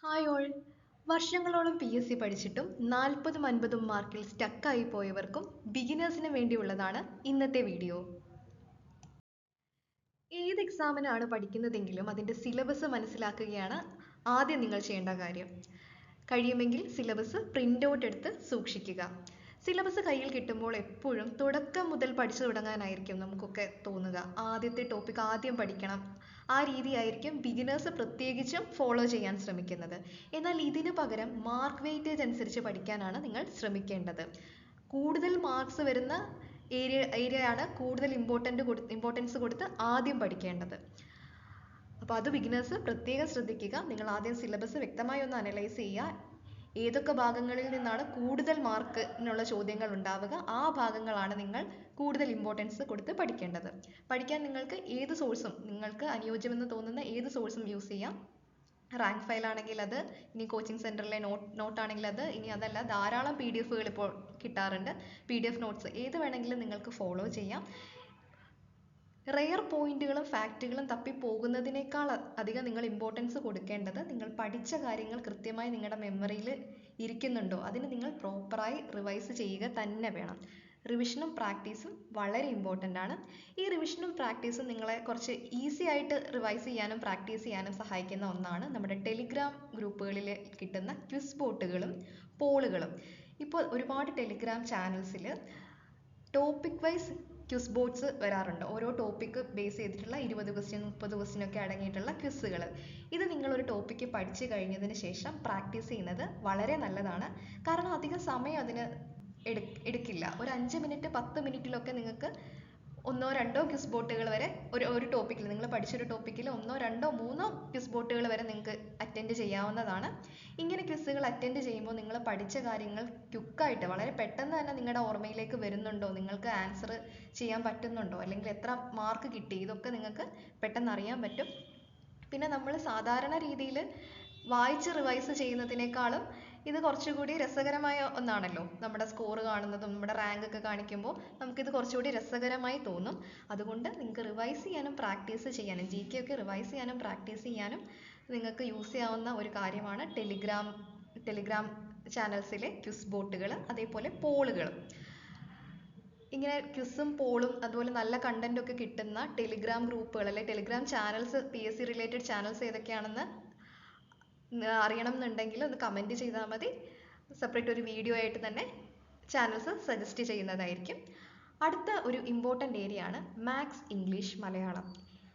Hi all. വർഷങ്ങളോളം PSC പഠിച്ചിട്ടും 40ഉം 50ഉം മാർക്കിൽ സ്റ്റക്കായി പോയവർക്കും ബിഗിനേഴ്സിന് വേണ്ടിയുള്ളതാണ് ഇന്നത്തെ വീഡിയോ. ഏത് എക്സാമിനാണ് പഠിക്കുന്നതെങ്കിലും അതിൻ്റെ സിലബസ് മനസ്സിലാക്കുകയാണ് ആദ്യം നിങ്ങൾ ചെയ്യേണ്ട കാര്യം. കഴിയുമെങ്കിൽ സിലബസ് പ്രിൻ്റ് ഔട്ട് എടുത്ത് സൂക്ഷിക്കുക. സിലബസ് കയ്യിൽ കിട്ടുമ്പോൾ എപ്പോഴും തുടക്കം മുതൽ പഠിച്ചു തുടങ്ങാനായിരിക്കും നമുക്കൊക്കെ തോന്നുക. ആദ്യത്തെ ടോപ്പിക് ആദ്യം പഠിക്കണം, ആ രീതിയായിരിക്കും ബിഗിനേഴ്സ് പ്രത്യേകിച്ചും ഫോളോ ചെയ്യാൻ ശ്രമിക്കുന്നത്. എന്നാൽ ഇതിന് പകരം മാർക്ക് വെയിറ്റേജ് അനുസരിച്ച് പഠിക്കാനാണ് നിങ്ങൾ ശ്രമിക്കേണ്ടത്. കൂടുതൽ മാർക്സ് വരുന്ന ഏരിയയാണ് കൂടുതൽ ഇമ്പോർട്ടൻസ് കൊടുത്ത് ആദ്യം പഠിക്കേണ്ടത്. അപ്പോൾ അത് ബിഗിനേഴ്സ് പ്രത്യേകം ശ്രദ്ധിക്കുക. നിങ്ങൾ ആദ്യം സിലബസ് വ്യക്തമായി ഒന്ന് അനലൈസ് ചെയ്യുക. ഏതൊക്കെ ഭാഗങ്ങളിൽ നിന്നാണ് കൂടുതൽ മാർക്കിനുള്ള ചോദ്യങ്ങൾ ഉണ്ടാവുക, ആ ഭാഗങ്ങളാണ് നിങ്ങൾ കൂടുതൽ ഇമ്പോർട്ടൻസ് കൊടുത്ത് പഠിക്കേണ്ടത്. പഠിക്കാൻ നിങ്ങൾക്ക് അനുയോജ്യമെന്ന് തോന്നുന്ന ഏത് സോഴ്സും യൂസ് ചെയ്യാം. റാങ്ക് ഫയൽ ആണെങ്കിൽ അത്, ഇനി കോച്ചിങ് സെൻറ്ററിലെ നോട്ടാണെങ്കിൽ അത്, ഇനി അതല്ല ധാരാളം PDF ഇപ്പോൾ കിട്ടാറുണ്ട്. PDF നോട്ട്സ് ഏത് വേണമെങ്കിലും നിങ്ങൾക്ക് ഫോളോ ചെയ്യാം. റെയർ പോയിന്റുകളും ഫാക്റ്റുകളും തപ്പിപ്പോകുന്നതിനേക്കാൾ അധികം നിങ്ങൾ ഇമ്പോർട്ടൻസ് കൊടുക്കേണ്ടത് നിങ്ങൾ പഠിച്ച കാര്യങ്ങൾ കൃത്യമായി നിങ്ങളുടെ മെമ്മറിയിൽ ഇരിക്കുന്നുണ്ടോ, അതിന് നിങ്ങൾ പ്രോപ്പറായി റിവൈസ് ചെയ്യുക തന്നെ വേണം. റിവിഷനും പ്രാക്ടീസും വളരെ ഇമ്പോർട്ടൻ്റ് ആണ്. ഈ റിവിഷനും പ്രാക്ടീസും നിങ്ങളെ കുറച്ച് ഈസി ആയിട്ട് റിവൈസ് ചെയ്യാനും പ്രാക്ടീസ് ചെയ്യാനും സഹായിക്കുന്ന ഒന്നാണ് നമ്മുടെ ടെലിഗ്രാം ഗ്രൂപ്പുകളിൽ കിട്ടുന്ന ക്വിസ് ബോട്ടുകളും പോളുകളും. ഇപ്പോൾ ഒരുപാട് ടെലിഗ്രാം ചാനൽസിൽ ടോപ്പിക് വൈസ് ക്വിസ് ബോർഡ്സ് വരാറുണ്ട്. ഓരോ ടോപ്പിക്ക് ബേസ് ചെയ്തിട്ടുള്ള 20 ക്വസ്റ്റ്യൻ 30 ക്വസ്റ്റ്യൻ ഒക്കെ അടങ്ങിയിട്ടുള്ള ക്വിസുകൾ. ഇത് നിങ്ങളൊരു ടോപ്പിക്ക് പഠിച്ചു കഴിഞ്ഞതിന് ശേഷം പ്രാക്ടീസ് ചെയ്യുന്നത് വളരെ നല്ലതാണ്. കാരണം അധികം സമയം അതിന് എടുക്കില്ല. ഒരു 5 മിനിറ്റ് 10 മിനിറ്റിലൊക്കെ നിങ്ങൾക്ക് ഒന്നോ രണ്ടോ ക്വിസ് ബോട്ടുകൾ വരെ ഒരു ടോപ്പിക്കിൽ, നിങ്ങൾ പഠിച്ചൊരു ടോപ്പിക്കിൽ ഒന്നോ രണ്ടോ മൂന്നോ ക്വിസ് ബോട്ടുകൾ വരെ നിങ്ങൾക്ക് അറ്റൻഡ് ചെയ്യാവുന്നതാണ്. ഇങ്ങനെ ക്വിസുകൾ അറ്റൻഡ് ചെയ്യുമ്പോൾ നിങ്ങൾ പഠിച്ച കാര്യങ്ങൾ ക്വിക്കായിട്ട് വളരെ പെട്ടെന്ന് തന്നെ നിങ്ങളുടെ ഓർമ്മയിലേക്ക് വരുന്നുണ്ടോ, നിങ്ങൾക്ക് ആൻസർ ചെയ്യാൻ പറ്റുന്നുണ്ടോ, അല്ലെങ്കിൽ എത്ര മാർക്ക് കിട്ടി, ഇതൊക്കെ നിങ്ങൾക്ക് പെട്ടെന്ന് അറിയാൻ പറ്റും. പിന്നെ നമ്മൾ സാധാരണ രീതിയിൽ വായിച്ച് റിവൈസ് ചെയ്യുന്നതിനേക്കാളും ഇത് കുറച്ചുകൂടി രസകരമായ ഒന്നാണല്ലോ. നമ്മുടെ സ്കോർ കാണുന്നതും നമ്മുടെ റാങ്ക് ഒക്കെ കാണിക്കുമ്പോൾ നമുക്കിത് കുറച്ചുകൂടി രസകരമായി തോന്നും. അതുകൊണ്ട് നിങ്ങൾക്ക് റിവൈസ് ചെയ്യാനും പ്രാക്ടീസ് ചെയ്യാനും GK ഒക്കെ റിവൈസ് ചെയ്യാനും പ്രാക്ടീസ് ചെയ്യാനും നിങ്ങൾക്ക് യൂസ് ചെയ്യാവുന്ന ഒരു കാര്യമാണ് ടെലിഗ്രാം ചാനൽസിലെ ക്വിസ് ബോട്ടുകൾ, അതേപോലെ പോളുകൾ. ഇങ്ങനെ ക്വിസും പോളും അതുപോലെ നല്ല കണ്ടന്റ് ഒക്കെ കിട്ടുന്ന ടെലിഗ്രാം ഗ്രൂപ്പുകൾ അല്ലെ Telegram channels, PSC related channels ഏതൊക്കെയാണെന്ന് അറിയണം എന്നുണ്ടെങ്കിൽ ഒന്ന് കമൻറ്റ് ചെയ്താൽ മതി. സെപ്പറേറ്റ് ഒരു വീഡിയോ ആയിട്ട് തന്നെ ചാനൽസ് സജസ്റ്റ് ചെയ്യുന്നതായിരിക്കും. അടുത്ത ഒരു ഇമ്പോർട്ടൻ്റ് ഏരിയ ആണ് മാത്സ്, ഇംഗ്ലീഷ്, മലയാളം.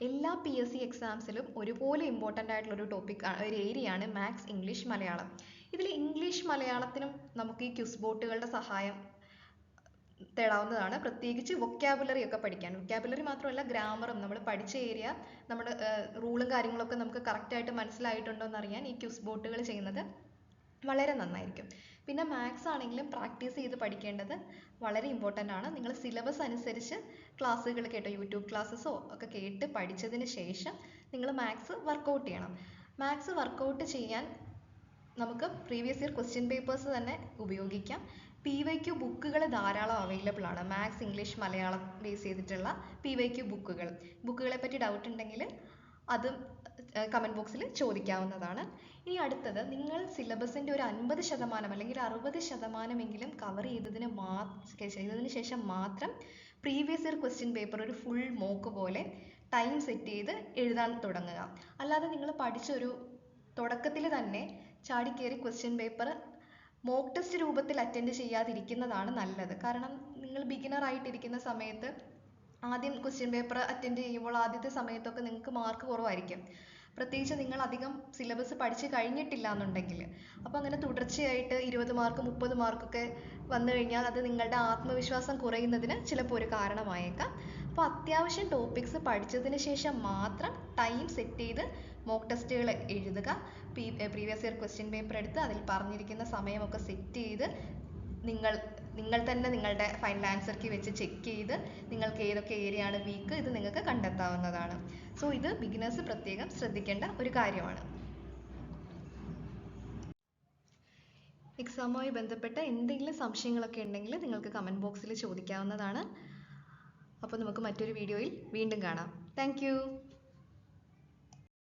എല്ലാ PSC എക്സാംസിലും ഒരുപോലെ ഇമ്പോർട്ടൻ്റ് ആയിട്ടുള്ള ഒരു ഏരിയയാണ് മാത്സ്, ഇംഗ്ലീഷ്, മലയാളം. ഇതിൽ ഇംഗ്ലീഷ് മലയാളത്തിനും നമുക്ക് ഈ ക്വിസ് ബോട്ടുകളുടെ സഹായം തേടാവുന്നതാണ്. പ്രത്യേകിച്ച് വൊക്കാബുലറി ഒക്കെ പഠിക്കാൻ. വൊക്കാബുലറി മാത്രമല്ല, ഗ്രാമറും നമ്മൾ പഠിച്ച ഏരിയ, നമ്മുടെ റൂളും കാര്യങ്ങളൊക്കെ നമുക്ക് കറക്റ്റായിട്ട് മനസ്സിലായിട്ടുണ്ടോ എന്നറിയാൻ ഈ ക്വിസ് ബോട്ടുകൾ ചെയ്യുന്നത് വളരെ നന്നായിരിക്കും. പിന്നെ മാത്സ് ആണെങ്കിലും പ്രാക്ടീസ് ചെയ്ത് പഠിക്കേണ്ടത് വളരെ ഇമ്പോർട്ടൻ്റ് ആണ്. നിങ്ങൾ സിലബസ് അനുസരിച്ച് ക്ലാസ്സുകൾ കേട്ടോ, യൂട്യൂബ് ക്ലാസ്സസോ ഒക്കെ കേട്ട് പഠിച്ചതിന് ശേഷം നിങ്ങൾ മാത്സ് വർക്കൗട്ട് ചെയ്യണം. മാത്സ് വർക്കൗട്ട് ചെയ്യാൻ നമുക്ക് പ്രീവിയസ് ഇയർ ക്വസ്റ്റ്യൻ പേപ്പേഴ്സ് തന്നെ ഉപയോഗിക്കാം. PYQ ബുക്കുകൾ ധാരാളം അവൈലബിൾ ആണ്. മാത്സ്, ഇംഗ്ലീഷ്, മലയാളം ബേസ് ചെയ്തിട്ടുള്ള PYQ ബുക്കുകളെ പറ്റി ഡൗട്ട് ഉണ്ടെങ്കിൽ അത് കമൻറ്റ് ബോക്സിൽ ചോദിക്കാവുന്നതാണ്. ഇനി അടുത്തത്, നിങ്ങൾ സിലബസിൻ്റെ ഒരു 50% അല്ലെങ്കിൽ 60% കവർ ചെയ്തതിന് ശേഷം മാത്രം പ്രീവിയസ് ഇയർ ക്വസ്റ്റ്യൻ പേപ്പർ ഒരു ഫുൾ മോക്ക് പോലെ ടൈം സെറ്റ് ചെയ്ത് എഴുതാൻ തുടങ്ങുക. അല്ലാതെ നിങ്ങൾ പഠിച്ചൊരു തുടക്കത്തിൽ തന്നെ ചാടിക്കേറി ക്വസ്റ്റ്യൻ പേപ്പർ മോക്ക് ടെസ്റ്റ് രൂപത്തിൽ അറ്റൻഡ് ചെയ്യാതിരിക്കുന്നതാണ് നല്ലത്. കാരണം നിങ്ങൾ ബിഗിനർ ആയിട്ടിരിക്കുന്ന സമയത്ത് ആദ്യം ക്വസ്റ്റ്യൻ പേപ്പർ അറ്റൻഡ് ചെയ്യുമ്പോൾ ആദ്യത്തെ സമയത്തൊക്കെ നിങ്ങൾക്ക് മാർക്ക് കുറവായിരിക്കും. പ്രത്യേകിച്ച് നിങ്ങൾ അധികം സിലബസ് പഠിച്ച് കഴിഞ്ഞിട്ടില്ല എന്നുണ്ടെങ്കിൽ. അപ്പോൾ അങ്ങനെ തുടർച്ചയായിട്ട് 20 മാർക്ക് 30 മാർക്കൊക്കെ വന്നു കഴിഞ്ഞാൽ അത് നിങ്ങളുടെ ആത്മവിശ്വാസം കുറയുന്നതിന് ചിലപ്പോൾ ഒരു കാരണമായേക്കാം. അപ്പോൾ അത്യാവശ്യം ടോപ്പിക്സ് പഠിച്ചതിന് ശേഷം മാത്രം ടൈം സെറ്റ് ചെയ്ത് മോക്ക് ടെസ്റ്റുകൾ എഴുതുക. പ്രീവിയസ് ഇയർ ക്വസ്റ്റ്യൻ പേപ്പർ എടുത്ത് അതിൽ പറഞ്ഞിരിക്കുന്ന സമയമൊക്കെ സെറ്റ് ചെയ്ത് നിങ്ങൾ തന്നെ നിങ്ങളുടെ ഫൈനൽ ആൻസർ കീ വെച്ച് ചെക്ക് ചെയ്ത് നിങ്ങൾക്ക് ഏതൊക്കെ ഏരിയ ആണ് വീക്ക്, ഇത് നിങ്ങൾക്ക് കണ്ടെത്താവുന്നതാണ്. സോ ഇത് ബിഗിനേഴ്സ് പ്രത്യേകം ശ്രദ്ധിക്കേണ്ട ഒരു കാര്യമാണ്. എക്സാമുമായി ബന്ധപ്പെട്ട എന്തെങ്കിലും സംശയങ്ങളൊക്കെ ഉണ്ടെങ്കിൽ നിങ്ങൾക്ക് കമൻറ്റ് ബോക്സിൽ ചോദിക്കാവുന്നതാണ്. അപ്പോൾ നമുക്ക് മറ്റൊരു വീഡിയോയിൽ വീണ്ടും കാണാം. താങ്ക്